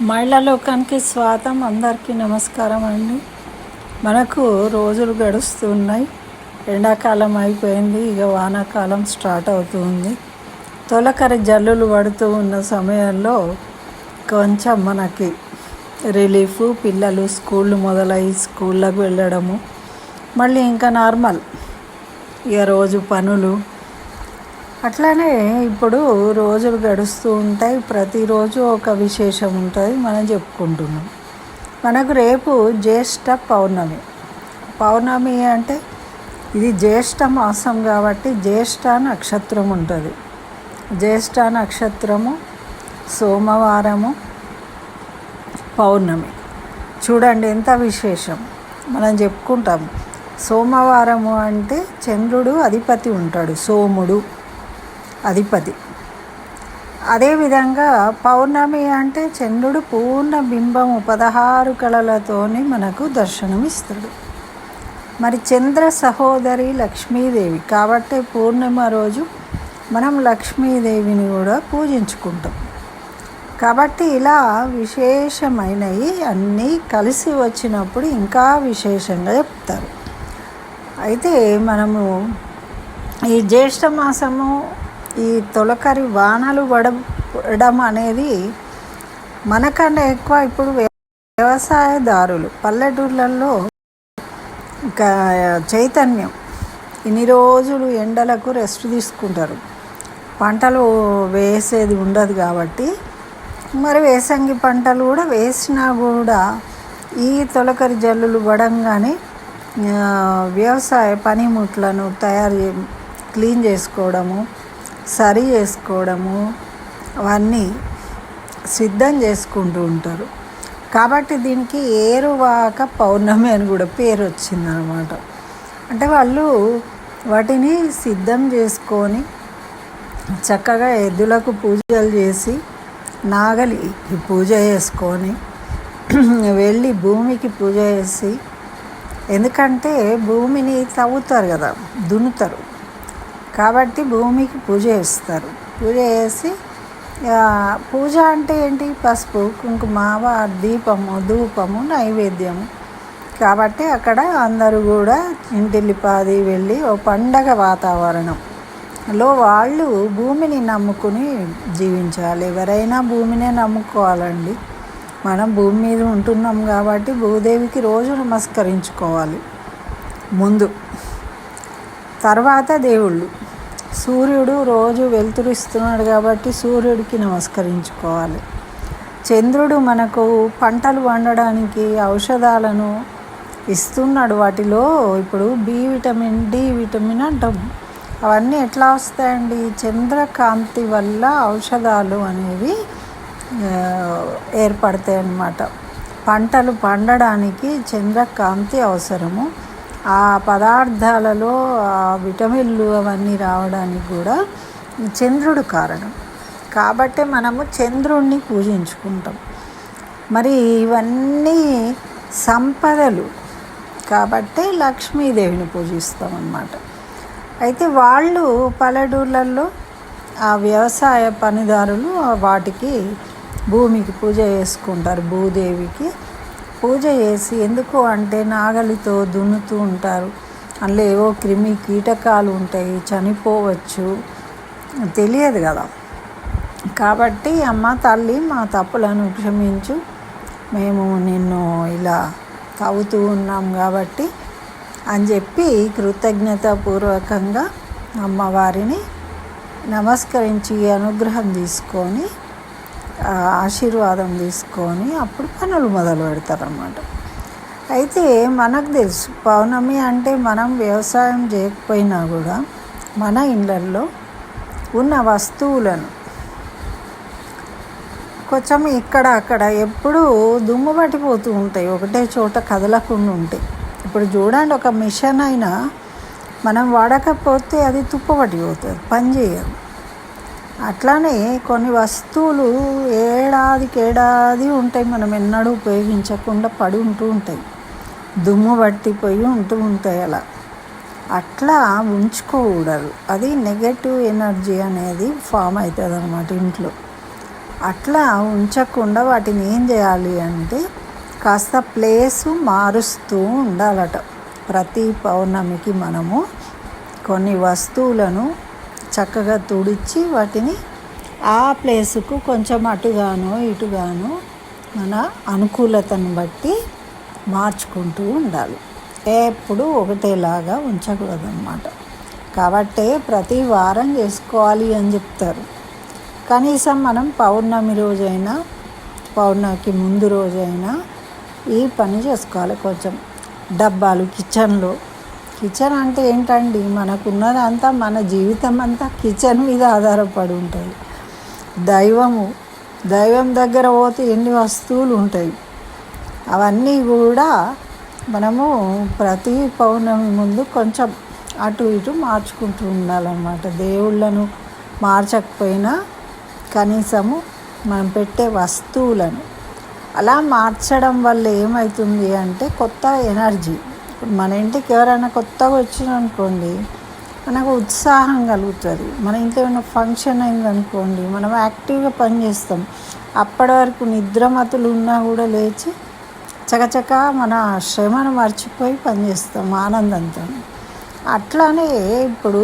మహిళా లోకానికి స్వాగతం. అందరికీ నమస్కారం అండి. మనకు రోజులు గడుస్తున్నాయి. ఎండాకాలం అయిపోయింది, ఇక వానాకాలం స్టార్ట్ అవుతుంది. తొలకరి జల్లులు పడుతూ ఉన్న సమయంలో కొంచెం మనకి రిలీఫ్. పిల్లలు స్కూళ్ళు మొదలయ్యి స్కూళ్ళకు వెళ్ళడము, మళ్ళీ ఇంకా నార్మల్ ఇక రోజు పనులు. అట్లానే ఇప్పుడు రోజులు గడుస్తూ ఉంటాయి. ప్రతిరోజు ఒక విశేషం ఉంటుంది, మనం చెప్పుకుంటున్నాం. మనకు రేపు జ్యేష్ఠ పౌర్ణమి అంటే ఇది జ్యేష్ఠ మాసం కాబట్టి జ్యేష్ఠ నక్షత్రం ఉంటుంది. జ్యేష్ఠ నక్షత్రము, సోమవారము, పౌర్ణమి. చూడండి ఎంత విశేషం మనం చెప్పుకుంటాము. సోమవారము అంటే చంద్రుడు అధిపతి ఉంటాడు, సోముడు అధిపతి. అదేవిధంగా పౌర్ణమి అంటే చంద్రుడు పూర్ణ బింబము 16 కళలతోని మనకు దర్శనమిస్తాడు. మరి చంద్ర సహోదరి లక్ష్మీదేవి కాబట్టి పూర్ణిమ రోజు మనం లక్ష్మీదేవిని కూడా పూజించుకుంటాం. కాబట్టి ఇలా విశేషమైనవి అన్నీ కలిసి వచ్చినప్పుడు ఇంకా విశేషంగా చెప్తారు. అయితే మనము ఈ జ్యేష్ఠ మాసము, ఈ తొలకరి వానలు పడడం అనేది మనకన్నా ఎక్కువ ఇప్పుడు వ్యవసాయదారులు పల్లెటూళ్ళల్లో చైతన్యం. ఇన్ని రోజులు ఎండలకు రెస్ట్ తీసుకుంటారు, పంటలు వేసేది ఉండదు కాబట్టి. మరి వేసంగి పంటలు కూడా వేసినా కూడా ఈ తొలకరి జల్లులు పడంగానే వ్యవసాయ పనిముట్లను క్లీన్ చేసుకోవడము, సరి చేసుకోవడము, అవన్నీ సిద్ధం చేసుకుంటూ ఉంటారు. కాబట్టి దీనికి ఏరువాక పౌర్ణమి అని కూడా పేరు వచ్చిందనమాట. అంటే వాళ్ళు వాటిని సిద్ధం చేసుకొని చక్కగా ఎద్దులకు పూజలు చేసి నాగలికి పూజ చేసుకొని వెళ్ళి భూమికి పూజ చేసి, ఎందుకంటే భూమిని తవ్వుతారు కదా, దున్నుతారు కాబట్టి భూమికి పూజ చేస్తారు. పూజ చేసి పూజ అంటే ఏంటి, పసుపు కుంకుమ, దీపము, ధూపము, నైవేద్యము. కాబట్టి అక్కడ అందరూ కూడా ఇంటిల్లిపాది వెళ్ళి ఓ పండగ వాతావరణంలో వాళ్ళు భూమిని నమ్ముకుని జీవించాలి. ఎవరైనా భూమినే నమ్ముకోవాలండి. మనం భూమి మీద ఉంటున్నాం కాబట్టి భూదేవికి రోజు నమస్కరించుకోవాలి ముందు, తర్వాత దేవుళ్ళు. సూర్యుడు రోజు వెలుతురిస్తున్నాడు కాబట్టి సూర్యుడికి నమస్కరించుకోవాలి. చంద్రుడు మనకు పంటలు పండడానికి ఔషధాలను ఇస్తున్నాడు. వాటిలో ఇప్పుడు బి విటమిన్, డి విటమిన్ అంటాం. అవన్నీ ఎట్లా వస్తాయండి? చంద్రకాంతి వల్ల ఔషధాలు అనేవి ఏర్పడతాయి అన్నమాట. పంటలు పండడానికి చంద్రకాంతి అవసరము. ఆ పదార్థాలలో ఆ విటమిన్లు అవన్నీ రావడానికి కూడా చంద్రుడు కారణం. కాబట్టి మనము చంద్రుడిని పూజించుకుంటాం. మరి ఇవన్నీ సంపదలు కాబట్టి లక్ష్మీదేవిని పూజిస్తాం అన్నమాట. అయితే వాళ్ళు పల్లెటూళ్ళల్లో ఆ వ్యవసాయ పనిదారులు వాటికి భూమికి పూజ చేసుకుంటారు. భూదేవికి పూజ చేసి, ఎందుకు అంటే నాగలితో దున్నుతూ ఉంటారు. అందులో ఏవో క్రిమి కీటకాలు ఉంటాయి, చనిపోవచ్చు, తెలియదు కదా. కాబట్టి అమ్మ తల్లి మా తప్పులను క్షమించు, మేము నిన్ను ఇలా తవ్వుతూ ఉన్నాం కాబట్టి అని చెప్పి కృతజ్ఞతాపూర్వకంగా అమ్మవారిని నమస్కరించి అనుగ్రహం తీసుకొని ఆశీర్వాదం తీసుకొని అప్పుడు పనులు మొదలు పెడతారన్నమాట. అయితే మనకు తెలుసు పౌర్ణమి అంటే మనం వ్యవసాయం చేయకపోయినా కూడా మన ఇళ్ళల్లో ఉన్న వస్తువులను కొంచెం ఇక్కడ అక్కడ ఎప్పుడూ దుమ్ము పట్టిపోతూ ఉంటాయి, ఒకటే చోట కదలకుండా ఉంటాయి. ఇప్పుడు చూడండి, ఒక మిషన్ అయినా మనం వాడకపోతే అది తుప్పు పట్టిపోతుంది, పని చేయదు. అట్లానే కొన్ని వస్తువులు ఏడాదికి ఉంటాయి, మనం ఎన్నడూ ఉపయోగించకుండా పడి ఉంటూ ఉంటాయి, దుమ్ము పట్టిపోయి ఉంటూ ఉంటాయి. అట్లా ఉంచుకోకూడదు. అది నెగటివ్ ఎనర్జీ అనేది ఫామ్ అవుతుంది అన్నమాట ఇంట్లో. అట్లా ఉంచకుండా వాటిని ఏం చేయాలి అంటే కాస్త ప్లేసు మారుస్తూ ఉండాలట. ప్రతి పౌర్ణమికి మనము కొన్ని వస్తువులను చక్కగా తుడిచి వాటిని ఆ ప్లేసుకు కొంచెం అటుగానో ఇటుగానో మన అనుకూలతను బట్టి మార్చుకుంటూ ఉండాలి. ఎప్పుడు ఒకటేలాగా ఉంచకూడదన్నమాట. కాబట్టే ప్రతి వారం చేసుకోవాలి అని చెప్తారు. కనీసం మనం పౌర్ణమి రోజైనా పౌర్ణమికి ముందు రోజైనా ఈ పని చేసుకోవాలి. కొంచెం డబ్బాలు కిచెన్ అంటే ఏంటండి, మనకున్నదంతా మన జీవితం అంతా కిచెన్ మీద ఆధారపడి ఉంటుంది. దైవం దగ్గర పోతే ఎన్ని వస్తువులు ఉంటాయి, అవన్నీ కూడా మనము ప్రతి పౌర్ణమి ముందు కొంచెం అటు ఇటు మార్చుకుంటూ ఉండాలన్నమాట. దేవుళ్ళను మార్చకపోయినా కనీసము మనం పెట్టే వస్తువులను అలా మార్చడం వల్ల ఏమవుతుంది అంటే కొత్త ఎనర్జీ. ఇప్పుడు మన ఇంటికి ఎవరైనా కొత్తగా వచ్చిందనుకోండి, మనకు ఉత్సాహం కలుగుతుంది. మన ఇంట్లో ఏమైనా ఫంక్షన్ అయిందనుకోండి, మనం యాక్టివ్గా పనిచేస్తాం. అప్పటి వరకు నిద్రమతులు ఉన్నా కూడా లేచి చకచక మన శ్రమను మర్చిపోయి పనిచేస్తాం ఆనందంతో. అట్లానే ఇప్పుడు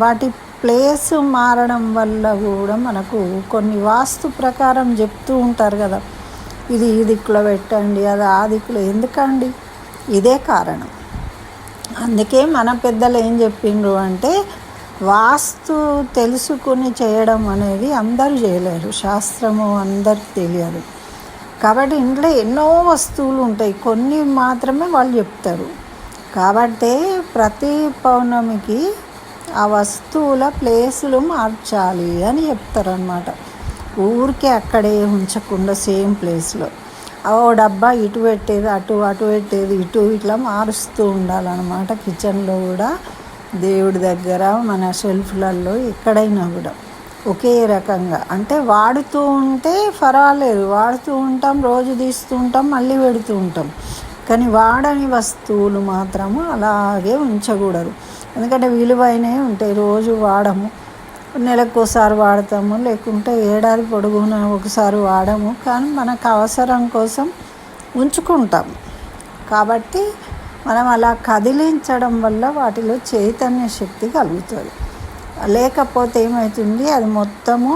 వాటి ప్లేస్ మారడం వల్ల కూడా మనకు కొన్ని వాస్తు ప్రకారం చెప్తూ ఉంటారు కదా, ఇది ఈ దిక్కులో పెట్టండి, అది ఆ దిక్కులో. ఎందుకండి? ఇదే కారణం. అందుకే మన పెద్దలు ఏం చెప్పిండ్రు అంటే వాస్తు తెలుసుకుని చేయడం అనేది అందరూ చేయలేరు, శాస్త్రము అందరికి తెలియదు. కాబట్టి ఇంట్లో ఎన్నో వస్తువులు ఉంటాయి, కొన్ని మాత్రమే వాళ్ళు చెప్తారు. కాబట్టి ప్రతి పౌర్ణమికి ఆ వస్తువుల ప్లేసులు మార్చాలి అని చెప్తారనమాట. ఊరికే అక్కడే ఉంచకుండా సేమ్ ప్లేస్లో ఓ డబ్బా ఇటు పెట్టేది అటు పెట్టేది ఇటు ఇట్లా మారుస్తూ ఉండాలన్నమాట. కిచెన్లో కూడా, దేవుడి దగ్గర, మన షెల్ఫ్లలో, ఎక్కడైనా కూడా ఒకే రకంగా. అంటే వాడుతూ ఉంటే పర్వాలేదు, వాడుతూ ఉంటాం, రోజు తీస్తూ ఉంటాం, మళ్ళీ పెడుతూ ఉంటాం. కానీ వాడని వస్తువులు మాత్రము అలాగే ఉంచకూడదు. ఎందుకంటే విలువైనవి ఉంటాయి, రోజు వాడము, నెలకోసారి వాడతాము, లేకుంటే ఏడాది పొడుగునా ఒకసారి వాడము. కానీ మనకు అవసరం కోసం ఉంచుకుంటాం. కాబట్టి మనం అలా కదిలించడం వల్ల వాటిలో చైతన్య శక్తి కలుగుతుంది. లేకపోతే ఏమవుతుంది, అది మొత్తము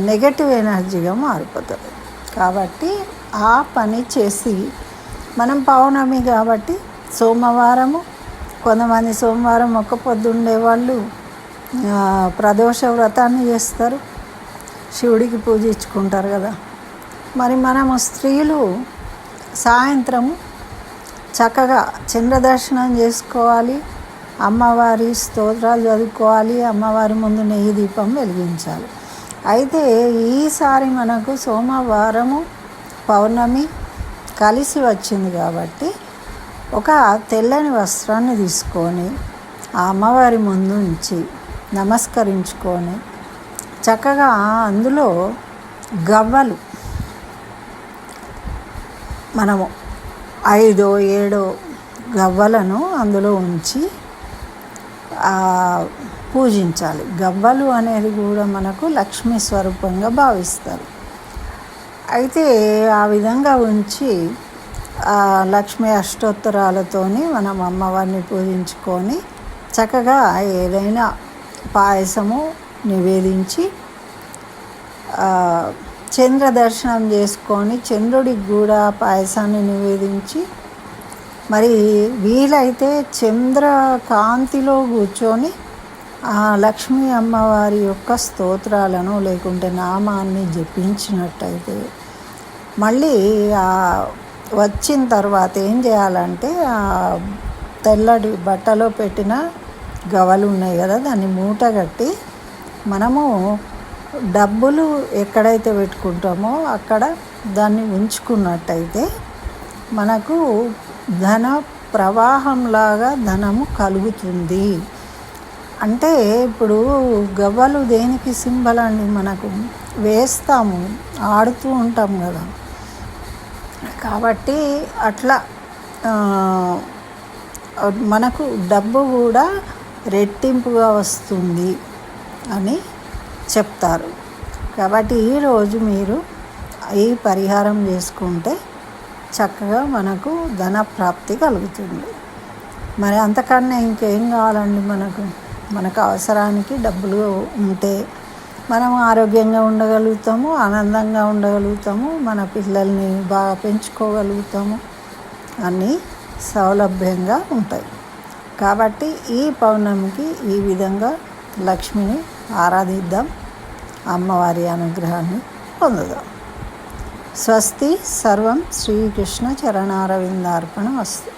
నెగటివ్ ఎనర్జీగా మారిపోతుంది. కాబట్టి ఆ పని చేసి మనం పౌర్ణమి కాబట్టి సోమవారము, కొంతమంది సోమవారం ఒక్క పొద్దు ఉండేవాళ్ళు ప్రదోష వ్రతాన్ని చేస్తారు, శివుడికి పూజించుకుంటారు కదా. మరి మనము స్త్రీలు సాయంత్రము చక్కగా చంద్రదర్శనం చేసుకోవాలి, అమ్మవారి స్తోత్రాలు చదువుకోవాలి, అమ్మవారి ముందు నెయ్యి దీపం వెలిగించాలి. అయితే ఈసారి మనకు సోమవారము పౌర్ణమి కలిసి వచ్చింది కాబట్టి ఒక తెల్లని వస్త్రాన్ని తీసుకొని ఆ అమ్మవారి ముందు ఉంచి నమస్కరించుకొని చక్కగా అందులో గవ్వలు మనము 5-7 గవ్వలను అందులో ఉంచి పూజించాలి. గవ్వలు అనేది కూడా మనకు లక్ష్మీ స్వరూపంగా భావిస్తారు. అయితే ఆ విధంగా ఉంచి లక్ష్మీ అష్టోత్తరాలతోని మనం అమ్మవారిని పూజించుకొని చక్కగా ఏదైనా పాయసము నివేదించి చంద్ర దర్శనం చేసుకొని చంద్రుడికి కూడా పాయసాన్ని నివేదించి, మరి వీలైతే చంద్ర కాంతిలో కూర్చొని లక్ష్మీ అమ్మవారి యొక్క స్తోత్రాలను లేకుంటే నామాన్ని జపించినట్టయితే మళ్ళీ వచ్చిన తర్వాత ఏం చేయాలంటే తెల్లటి బట్టలో పెట్టిన గవ్వలు ఉన్నాయి కదా, దాన్ని మూట కట్టి మనము డబ్బులు ఎక్కడైతే పెట్టుకుంటామో అక్కడ దాన్ని ఉంచుకున్నట్టయితే మనకు ధన ప్రవాహంలాగా ధనము కలుగుతుంది. అంటే ఇప్పుడు గవ్వలు దేనికి సింబల్ అండి, మనకు వేస్తాము, ఆడుతూ ఉంటాం కదా. కాబట్టి అట్లా మనకు డబ్బు కూడా రెట్టింపుగా వస్తుంది అని చెప్తారు. కాబట్టి ఈరోజు మీరు ఈ పరిహారం చేసుకుంటే చక్కగా మనకు ధన ప్రాప్తి కలుగుతుంది. మరి అంతకన్నా ఇంకేం కావాలండి మనకు అవసరానికి డబ్బులు ఉంటే మనం ఆరోగ్యంగా ఉండగలుగుతాము, ఆనందంగా ఉండగలుగుతాము, మన పిల్లల్ని బాగా పెంచుకోగలుగుతాము, అన్నీ సౌలభ్యంగా ఉంటాయి. కాబట్టి ఈ పౌర్ణమికి ఈ విధంగా లక్ష్మిని ఆరాధిద్దాం, అమ్మవారి అనుగ్రహాన్ని పొందుదాం. స్వస్తి. సర్వం శ్రీకృష్ణ చరణారవిందార్పణమస్తు.